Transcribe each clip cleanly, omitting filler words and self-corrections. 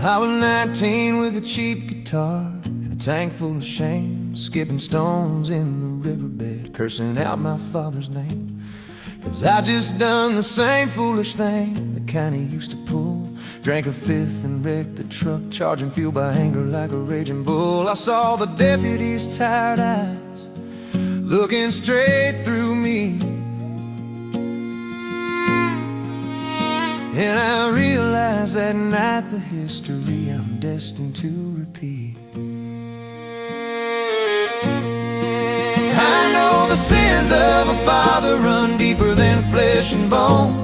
I was 19 with a cheap guitar and a tank full of shame, skipping stones in the riverbed, cursing out my father's name. 'Cause I just done the same foolish thing the kind he used to pull. Drank a fifth and wrecked the truck, charging fuel by anger like a raging bull. I saw the deputy's tired eyes looking straight through me, and I realized that night the history I'm destined to repeat. I know the sins of a father run deeper than flesh and bone.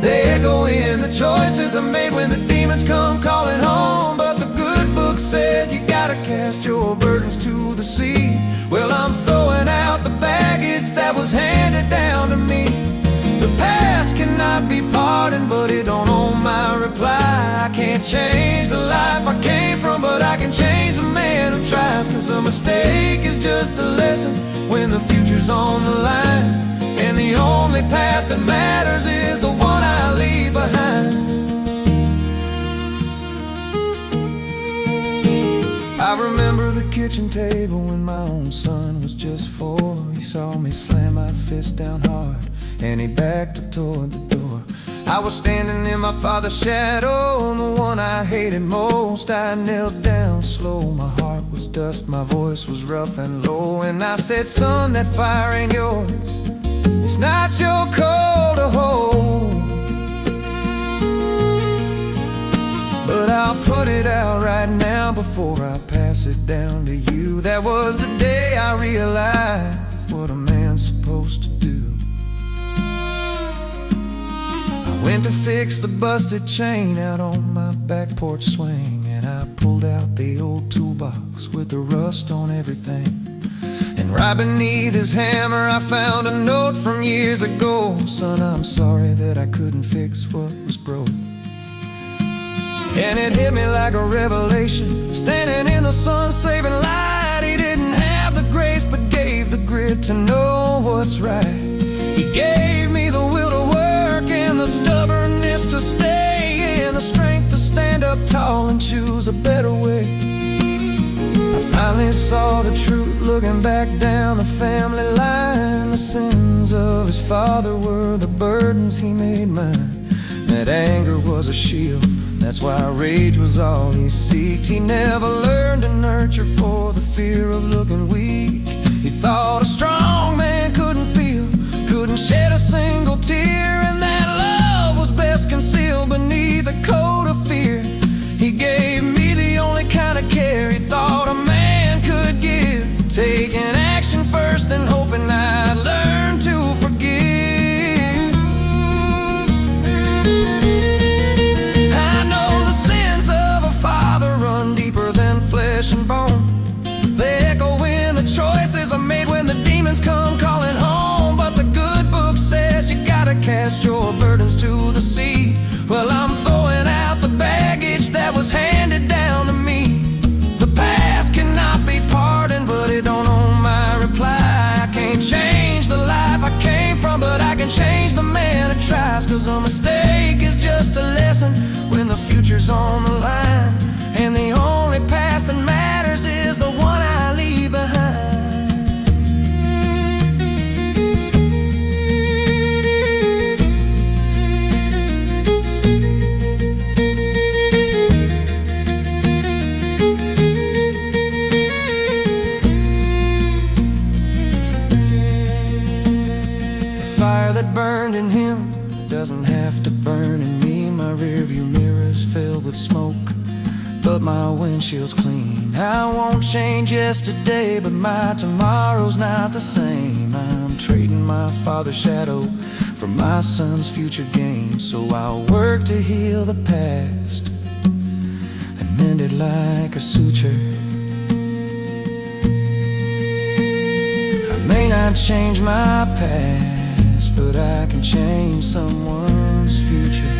They echo in the choices I made when the demons come calling home. But the good book says you gotta cast your burdens to the sea. Well, I'm throwing out the baggage that was handed down to me. The past cannot be pardoned, but it don't own my reply. I can't change the life I came from, but I can change the man who tries. 'Cause a mistake is just a lesson when the future's on the line, and the only past that matters is the one I leave behind. I remember the kitchen table when my own son was just 4. He saw me slam my fist down hard, and he backed up toward the door. I was standing in my father's shadow, the one I hated most. I knelt down slow, my heart was dust, my voice was rough and low. And I said, son, that fire ain't yours, it's not your call to hold, but I'll put it out right now before I pass it down to you. That was the day I realized what a man's supposed to do. I went to fix the busted chain out on my back porch swing, and I pulled out the old toolbox with the rust on everything. And right beneath his hammer I found a note from years ago. Son, I'm sorry that I couldn't fix what was broke. And it hit me like a revelation, standing in the sun-saving light. He didn't have the grace, but gave the grit to know what's right. He gave me the will to work, and the stubbornness to stay, and the strength to stand up tall and choose a better way. I finally saw the truth looking back down the family line. The sins of his father were the burdens he made mine. That anger was a shield, that's why rage was all he seeked. He never learned to nurture for the fear of looking weak. He thought a strong man couldn't feel, couldn't shed a single tear, and that love was best concealed beneath a coat of fear. He gave me the only kind of care he thought a man could give, taking action first and hoping I'd learn to forgive. I know the sins of a father run deeper than flesh and bone. They echo in the choices I made when the demons come calling home. But the good book says you gotta cast your burdens to the sea. Well, I'm throwing out the baggage that was handed down to me. The past cannot be pardoned, but it don't own my reply. I can't change the life I came from, but I can change the man who tries. 'Cause a mistake is just a lesson when the future's on the line, and the only past that matters is the one I leave behind. Fire that burned in him doesn't have to burn in me. My rearview mirror's filled with smoke, but my windshield's clean. I won't change yesterday, but my tomorrow's not the same. I'm trading my father's shadow for my son's future gain. So I'll work to heal the past and mend it like a suture. I may not change my past, but I can change someone's future.